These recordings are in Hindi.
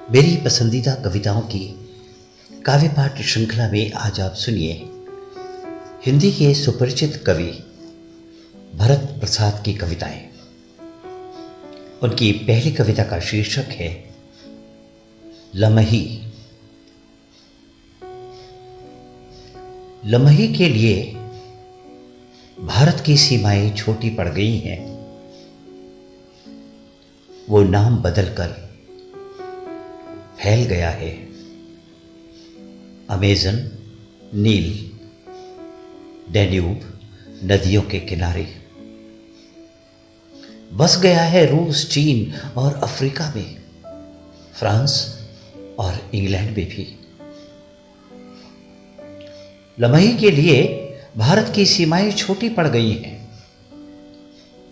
मेरी पसंदीदा कविताओं की काव्य पाठ श्रृंखला में आज आप सुनिए हिंदी के सुपरिचित कवि भरत प्रसाद की कविताएं। उनकी पहली कविता का शीर्षक है लमही। लमही के लिए भारत की सीमाएं छोटी पड़ गई हैं। वो नाम बदलकर फैल गया है। अमेज़न, नील, डैन्यूब नदियों के किनारे बस गया है। रूस, चीन और अफ्रीका में, फ्रांस और इंग्लैंड में भी। लमही के लिए भारत की सीमाएं छोटी पड़ गई हैं।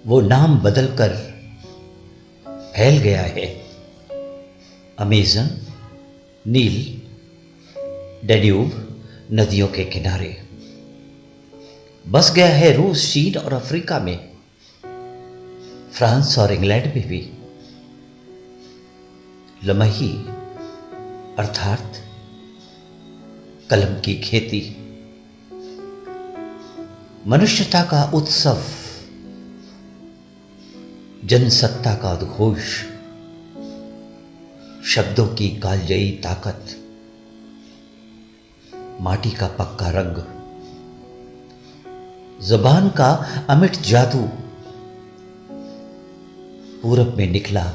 वो नाम बदलकर फैल गया है। अमेज़न, नील, डैन्यूब नदियों के किनारे बस गया है। रूस, चीन और अफ्रीका में, फ्रांस और इंग्लैंड में भी। लमही अर्थात कलम की खेती, मनुष्यता का उत्सव, जनसत्ता का उद्घोष, शब्दों की कालजयी ताकत, माटी का पक्का रंग, जुबान का अमिट जादू। पूरब में निकला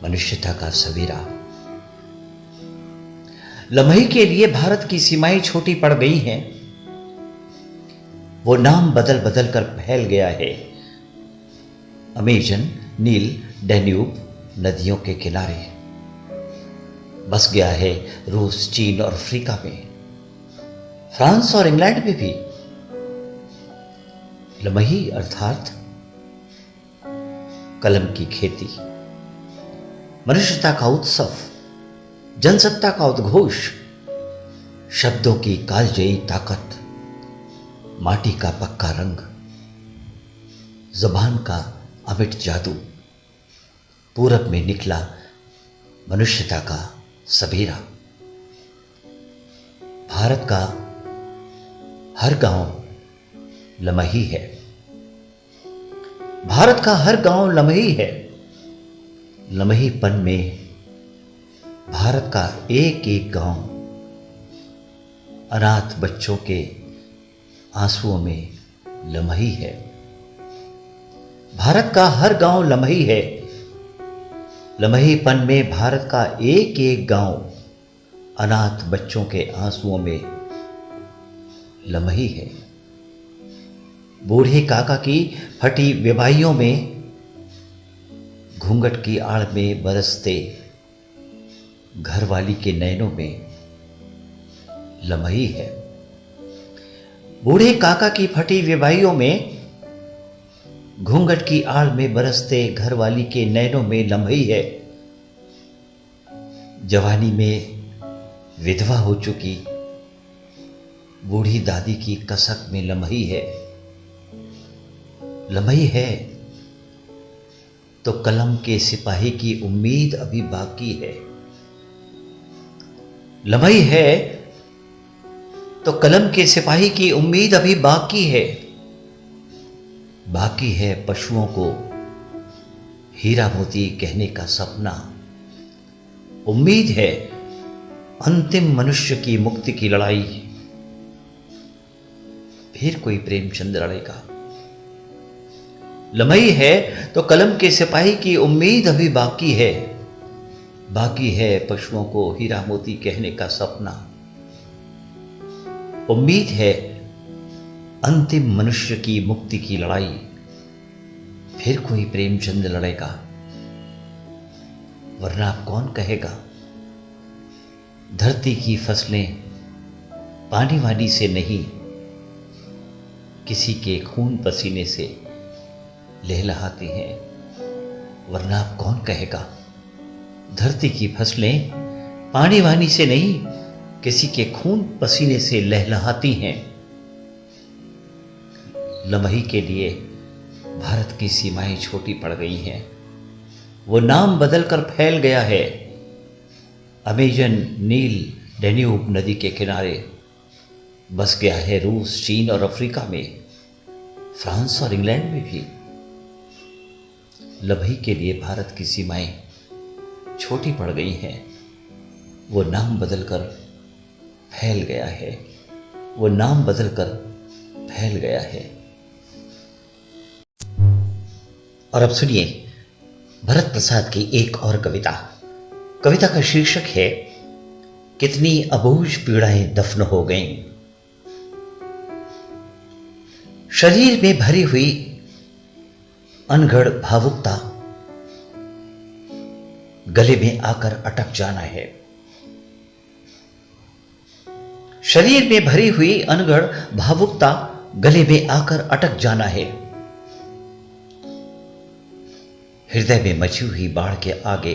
मनुष्यता का सवेरा। लमही के लिए भारत की सीमाएं छोटी पड़ गई हैं। वो नाम बदल बदल कर फैल गया है। अमेज़न, नील, डैन्यूब नदियों के किनारे बस गया है। रूस, चीन और अफ्रीका में, फ्रांस और इंग्लैंड में भी। लमही अर्थात कलम की खेती, मनुष्यता का उत्सव, जनसत्ता का उद्घोष, शब्दों की कालजयी ताकत, माटी का पक्का रंग, जुबान का अमिट जादू। पूरब में निकला मनुष्यता का सबेरा। भारत का हर गांव लमही है। भारत का हर गांव लमही है। लमहीपन में भारत का एक एक गांव अनाथ बच्चों के आंसुओं में लमही है। भारत का हर गांव लमही है। लमहीपन में भारत का एक एक गांव अनाथ बच्चों के आंसुओं में लमही है। बूढ़े काका की फटी विवाहियों में, घूंघट की आड़ में बरसते घरवाली के नैनों में लमही है। बूढ़े काका की फटी विवाहियों में, घूंघट की आड़ में बरसते घरवाली के नैनों में लमही है। जवानी में विधवा हो चुकी बूढ़ी दादी की कसक में लमही है। लमही है तो कलम के सिपाही की उम्मीद अभी बाकी है। लमही है तो कलम के सिपाही की उम्मीद अभी बाकी है। बाकी है पशुओं को हीरा मोती कहने का सपना। उम्मीद है अंतिम मनुष्य की मुक्ति की लड़ाई। फिर कोई प्रेमचंद लड़ेगा। लमही है तो कलम के सिपाही की उम्मीद अभी बाकी है। बाकी है पशुओं को हीरा मोती कहने का सपना। उम्मीद है अंतिम मनुष्य की मुक्ति की लड़ाई। फिर कोई प्रेमचंद लड़ेगा, वरना अब कौन कहेगा। धरती की फसलें पानी वानी से नहीं, किसी के खून पसीने से लहलहाती हैं, वरना अब कौन कहेगा। धरती की फसलें पानी वानी से नहीं, किसी के खून पसीने से लहलहाती हैं। लमही के लिए भारत की सीमाएं छोटी पड़ गई हैं। वो नाम बदलकर फैल गया है। अमेजन, नील, डेन्यूब नदी के किनारे बस गया है रूस, चीन और अफ्रीका में, फ्रांस और इंग्लैंड में भी। लम्हे के लिए भारत की सीमाएं छोटी पड़ गई हैं। वो नाम बदलकर फैल गया है, वो नाम बदलकर फैल गया है। और अब सुनिए भरत प्रसाद की एक और कविता। कविता का शीर्षक है कितनी अबूझ पीड़ाएं दफन हो गईं। शरीर में भरी हुई अनगढ़ भावुकता गले में आकर अटक जाना है। शरीर में भरी हुई अनगढ़ भावुकता गले में आकर अटक जाना है। हृदय में मची हुई बाढ़ के आगे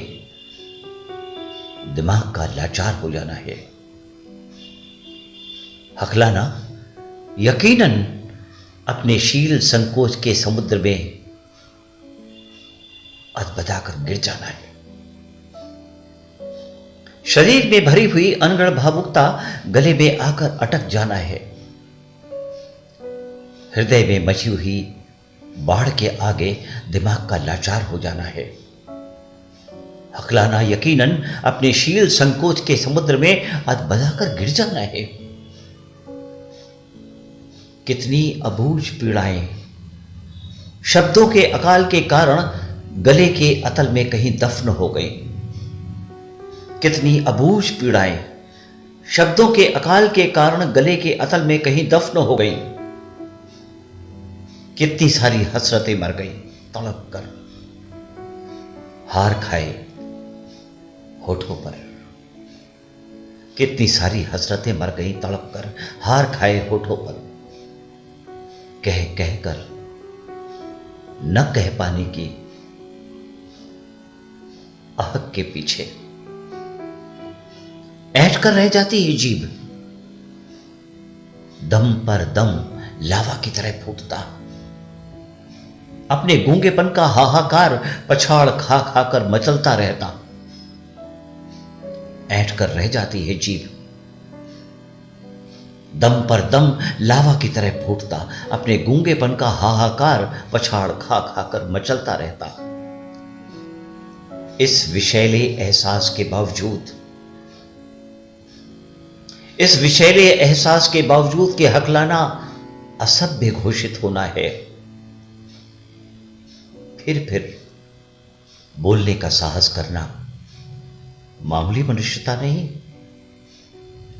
दिमाग का लाचार हो जाना है। हकलाना यकीनन अपने शील संकोच के समुद्र में अदबदाकर गिर जाना है। शरीर में भरी हुई अनगढ़ भावुकता गले में आकर अटक जाना है। हृदय में मची हुई बाढ़ के आगे दिमाग का लाचार हो जाना है। हकलाना यकीनन अपने शील संकोच के समुद्र में अदबदाकर गिर जाना है। कितनी अबूझ पीड़ाएं शब्दों के अकाल के कारण गले के अतल में कहीं दफन हो गई। कितनी अबूझ पीड़ाएं शब्दों के अकाल के कारण गले के अतल में कहीं दफन हो गई। कितनी सारी हसरतें मर गई तड़प कर, हार खाए होठों पर। कितनी सारी हसरतें मर गई तड़प कर, हार खाए होठों पर। कह कह कर न कह पाने की आहट के पीछे ऐंठ कर रह जाती है जीभ। दम पर दम लावा की तरह फूटता, अपने गूंगेपन का हाहाकार पछाड़ खा खाकर मचलता रहता। ऐंठ कर रह जाती है जीभ। दम पर दम लावा की तरह फूटता, अपने गूंगेपन का हाहाकार पछाड़ खा खाकर मचलता रहता। इस विषैले एहसास के बावजूद, इस विषैले एहसास के बावजूद कि हकलाना असभ्य घोषित होना है, फिर बोलने का साहस करना मामूली मनुष्यता नहीं।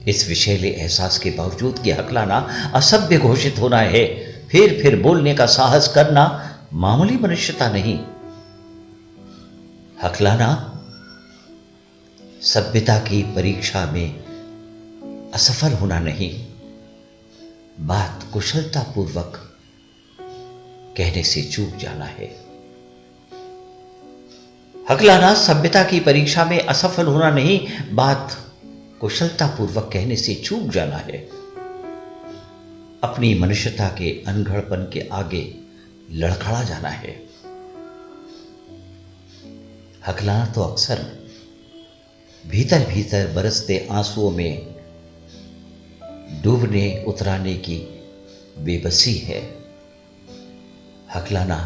इस विषैले एहसास के बावजूद कि हकलाना असभ्य घोषित होना है, फिर बोलने का साहस करना मामूली मनुष्यता नहीं। हकलाना सभ्यता की परीक्षा में असफल होना नहीं, बात कुशलतापूर्वक कहने से चूक जाना है। हकलाना सभ्यता की परीक्षा में असफल होना नहीं, बात कुशलतापूर्वक कहने से चूक जाना है। अपनी मनुष्यता के अनगढ़पन के आगे लड़खड़ा जाना है। हकलाना तो अक्सर भीतर भीतर बरसते आंसुओं में डूबने उतराने की बेबसी है। हकलाना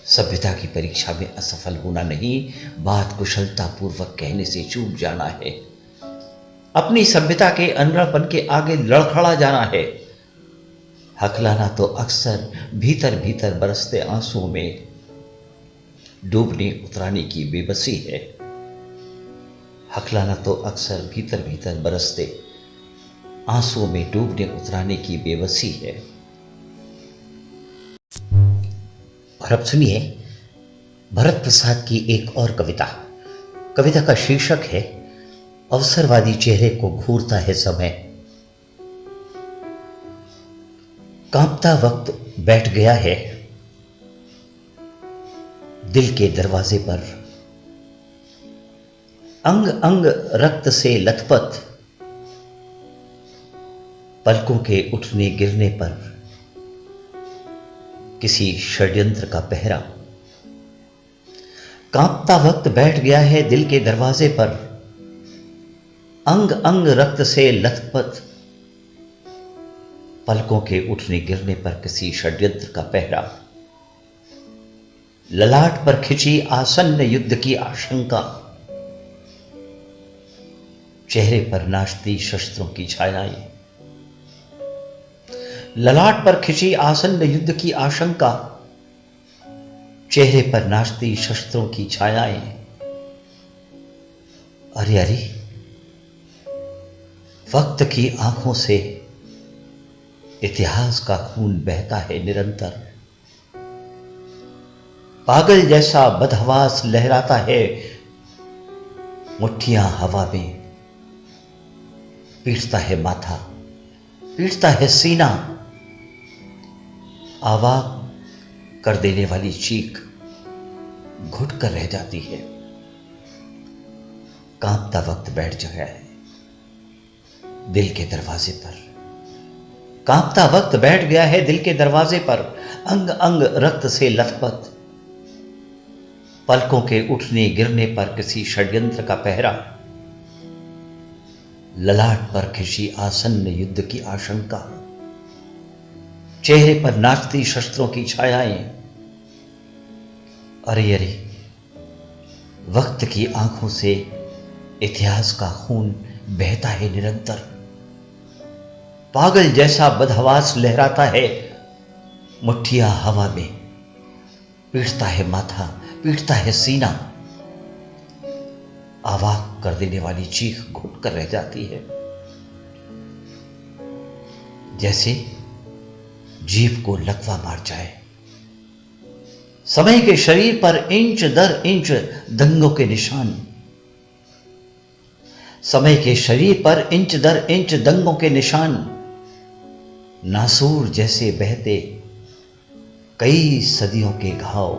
सभ्यता की परीक्षा में असफल होना नहीं, बात कुशलतापूर्वक कहने से चूक जाना है। अपनी सभ्यता के अनगढ़पन के आगे लड़खड़ा जाना है। हकलाना तो अक्सर भीतर भीतर बरसते आंसुओं में डूबने उतराने की बेबसी है। हकलाना तो अक्सर भीतर भीतर बरसते आंसुओं में डूबने उतराने की बेबसी है। और अब सुनिए भरत प्रसाद की एक और कविता। कविता का शीर्षक है अवसरवादी चेहरे को घूरता है समय। कांपता वक्त बैठ गया है दिल के दरवाजे पर। अंग अंग रक्त से लथपथ, पलकों के उठने गिरने पर किसी षड्यंत्र का पहरा। कांपता वक्त बैठ गया है दिल के दरवाजे पर। अंग अंग रक्त से लथपथ, पलकों के उठने गिरने पर किसी षड्यंत्र का पहरा, ललाट पर खिंची आसन्न युद्ध की आशंका, चेहरे पर नाचती शस्त्रों की छायाएं, ललाट पर खिंची आसन्न युद्ध की आशंका, चेहरे पर नाचती शस्त्रों की छायाएं। अरे अरे, वक्त की आंखों से इतिहास का खून बहता है निरंतर, पागल जैसा बदहवास लहराता है, मुट्ठियां हवा में, पीटता है माथा, पीटता है सीना, आवाज कर देने वाली चीख घुट कर रह जाती है। कांपता वक्त बैठ गया है दिल के दरवाजे पर, कांपता वक्त बैठ गया है दिल के दरवाजे पर, अंग अंग रक्त से लथपथ, पलकों के उठने गिरने पर किसी षड्यंत्र का पहरा, ललाट पर खिंची आसन्न युद्ध की आशंका, चेहरे पर नाचती शस्त्रों की छायाएं। अरे अरे, वक्त की आंखों से इतिहास का खून बहता है निरंतर, पागल जैसा बदहवास लहराता है, मुट्ठियां हवा में, पीटता है माथा, पीटता है सीना, आवाज कर देने वाली चीख घुट कर रह जाती है। जैसे जीभ को लकवा मार जाए। समय के शरीर पर इंच दर इंच दंगों के निशान, समय के शरीर पर इंच दर इंच दंगों के निशान, नासूर जैसे बहते कई सदियों के घाव,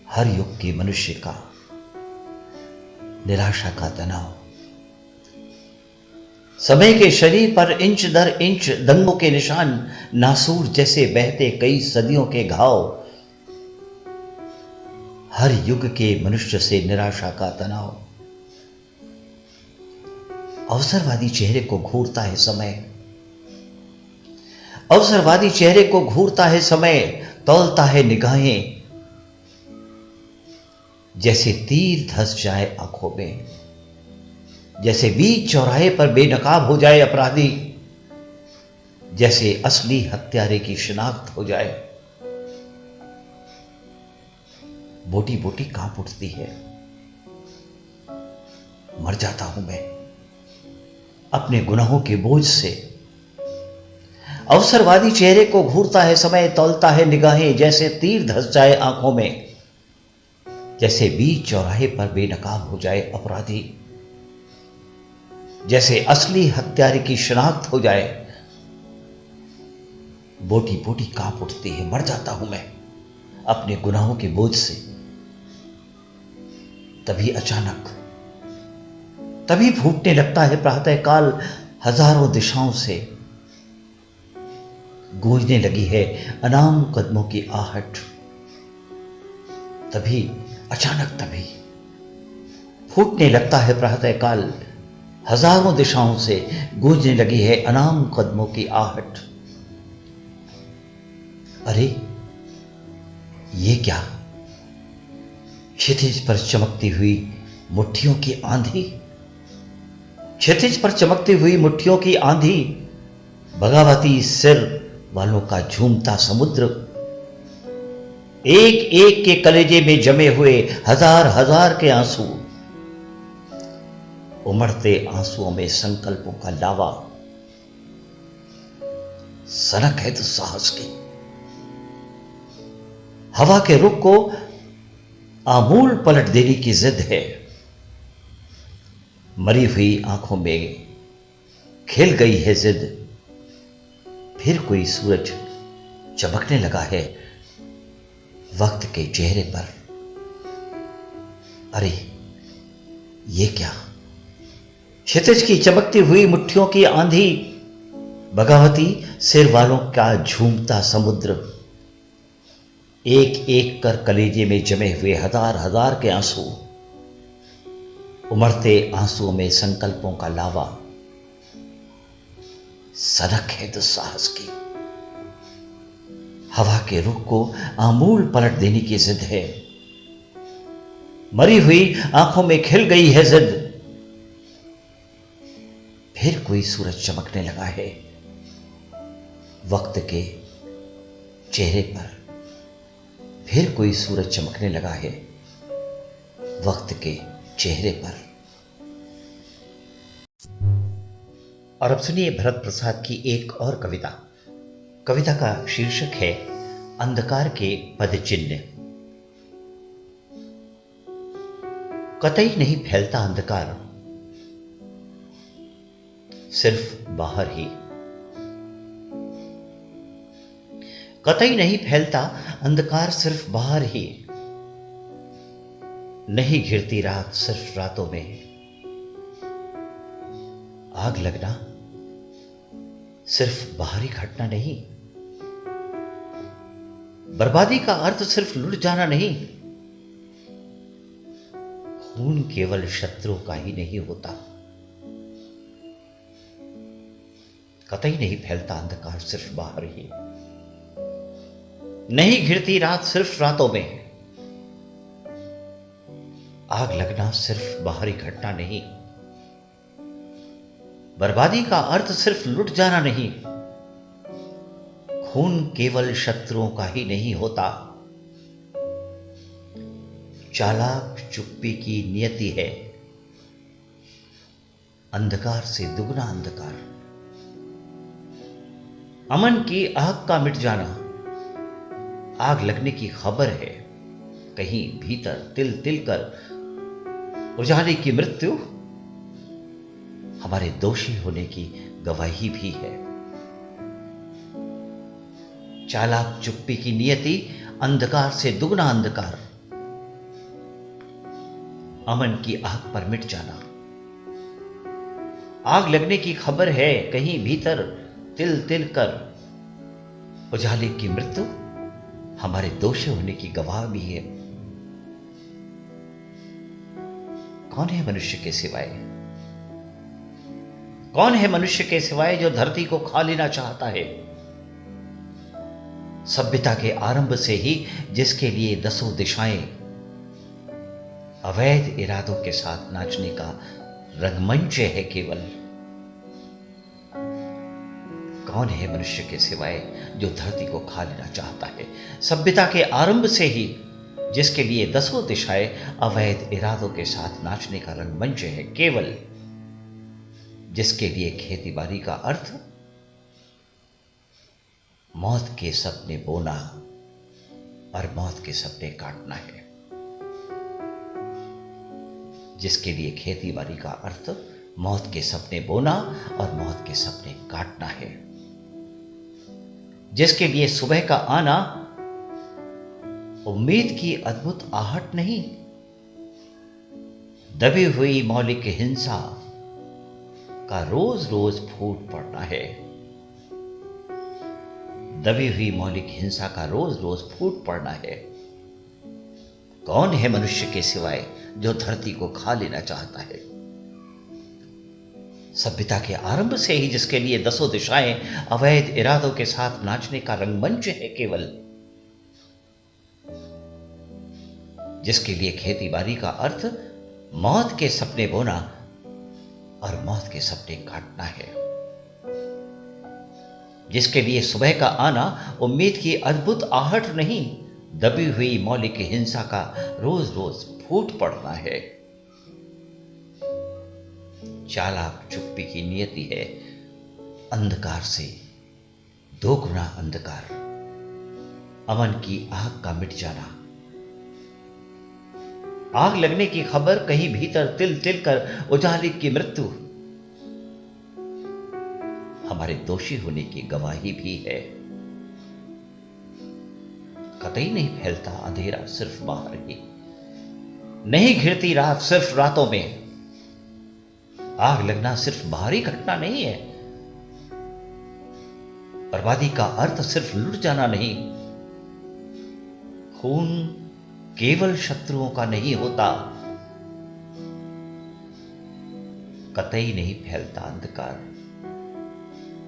हर युग के मनुष्य का निराशा का तनाव। समय के शरीर पर इंच दर इंच दंगों के निशान, नासूर जैसे बहते कई सदियों के घाव, हर युग के मनुष्य से निराशा का तनाव। अवसरवादी चेहरे को घूरता है समय, अवसरवादी चेहरे को घूरता है समय, तौलता है निगाहें, जैसे तीर धंस जाए आंखों में, जैसे बीच चौराहे पर बेनकाब हो जाए अपराधी, जैसे असली हत्यारे की शिनाख्त हो जाए। बोटी बोटी कांप उठती है, मर जाता हूं मैं अपने गुनाहों के बोझ से। अवसरवादी चेहरे को घूरता है समय, तौलता है निगाहें, जैसे तीर धंस जाए आंखों में, जैसे बीच चौराहे पर बेनकाब हो जाए अपराधी, जैसे असली हत्यारे की शिनाख्त हो जाए। बोटी बोटी कांप उठती है, मर जाता हूं मैं अपने गुनाहों के बोझ से। तभी अचानक, तभी फूटने लगता है प्रातःकाल हजारों दिशाओं से, गूंजने लगी है अनाम कदमों की आहट। तभी अचानक, तभी फूटने लगता है प्रातःकाल हजारों दिशाओं से, गूंजने लगी है अनाम कदमों की आहट। अरे ये क्या, क्षितिज पर चमकती हुई मुट्ठियों की आंधी, क्षितिज पर चमकती हुई मुट्ठियों की आंधी, बगावती सिर वालों का झूमता समुद्र, एक एक के कलेजे में जमे हुए हजार हजार के आंसू, उमड़ते आंसुओं में संकल्पों का लावा, सनक है तो साहस की, हवा के रुख को आमूल पलट देने की जिद है। मरी हुई आंखों में खिल गई है जिद, फिर कोई सूरज चमकने लगा है वक्त के चेहरे पर। अरे ये क्या, क्षितिज की चमकती हुई मुट्ठियों की आंधी, बगावती सिर वालों का झूमता समुद्र, एक एक कर कलेजे में जमे हुए हजार हजार के आंसू, उमड़ते आंसुओं में संकल्पों का लावा, सनक है दुस्साहस की। हवा के रुख को आमूल पलट देने की जिद है, मरी हुई आंखों में खिल गई है जिद। फिर कोई सूरज चमकने लगा है वक्त के चेहरे पर, फिर कोई सूरज चमकने लगा है वक्त के चेहरे पर। और अब सुनिए भरत प्रसाद की एक और कविता। कविता का शीर्षक है अंधकार के पदचिन्ह। कतई नहीं फैलता अंधकार, सिर्फ बाहर ही। कतई नहीं फैलता अंधकार, सिर्फ बाहर ही। नहीं घिरती रात सिर्फ रातों में। आग लगना सिर्फ बाहरी घटना नहीं। बर्बादी का अर्थ सिर्फ लुट जाना नहीं। खून केवल शत्रु का ही नहीं होता। कतई नहीं फैलता अंधकार, सिर्फ बाहर ही। नहीं घिरती रात सिर्फ रातों में। आग लगना सिर्फ बाहरी घटना नहीं। बर्बादी का अर्थ सिर्फ लुट जाना नहीं। खून केवल शत्रुओं का ही नहीं होता। चालाक चुप्पी की नियति है, अंधकार से दुगना अंधकार। अमन की आग का मिट जाना, आग लगने की खबर है। कहीं भीतर तिल तिल कर उजाले की मृत्यु, हमारे दोषी होने की गवाही भी है। चालाक चुप्पी की नियति, अंधकार से दुगना अंधकार। अमन की आग पर मिट जाना, आग लगने की खबर है। कहीं भीतर तिल तिल कर उजाले की मृत्यु, हमारे दोषी होने की गवाह भी है। कौन है मनुष्य के सिवाय? कौन है मनुष्य के सिवाय जो धरती को खा लेना चाहता है? सभ्यता के आरंभ से ही जिसके लिए दसों दिशाएं अवैध इरादों के साथ नाचने का रंगमंच है केवल। कौन है मनुष्य के सिवाय जो धरती को खा लेना चाहता है? सभ्यता के आरंभ से ही जिसके लिए दसों दिशाएं अवैध इरादों के साथ नाचने का रंगमंच है केवल। जिसके लिए खेती बाड़ी का अर्थ मौत के सपने बोना और मौत के सपने काटना है। जिसके लिए खेती बाड़ी का अर्थ मौत के सपने बोना और मौत के सपने काटना है। जिसके लिए सुबह का आना उम्मीद की अद्भुत आहट नहीं, दबी हुई मौलिक हिंसा का रोज रोज फूट पड़ना है। दबी हुई मौलिक हिंसा का रोज रोज फूट पड़ना है। कौन है मनुष्य के सिवाय जो धरती को खा लेना चाहता है? सभ्यता के आरंभ से ही जिसके लिए दसों दिशाएं अवैध इरादों के साथ नाचने का रंगमंच है केवल। जिसके लिए खेती बाड़ी का अर्थ मौत के सपने बोना और मौत के सपने काटना है। जिसके लिए सुबह का आना उम्मीद की अद्भुत आहट नहीं, दबी हुई मौलिक हिंसा का रोज रोज फूट पड़ना है। चालाक चुप्पी की नियति है, अंधकार से दोगुना अंधकार। अमन की आग का मिट जाना, आग लगने की खबर। कहीं भीतर तिल तिल कर उजाले की मृत्यु, हमारे दोषी होने की गवाही भी है। कतई नहीं फैलता अंधेरा, सिर्फ बाहर ही। नहीं घिरती रात सिर्फ रातों में। आग लगना सिर्फ बाहरी घटना नहीं है। बर्बादी का अर्थ सिर्फ लुट जाना नहीं। खून केवल शत्रुओं का नहीं होता। कतई नहीं फैलता अंधकार,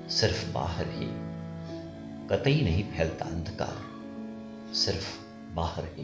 सिर्फ बाहर ही। कतई नहीं फैलता अंधकार, सिर्फ बाहर ही।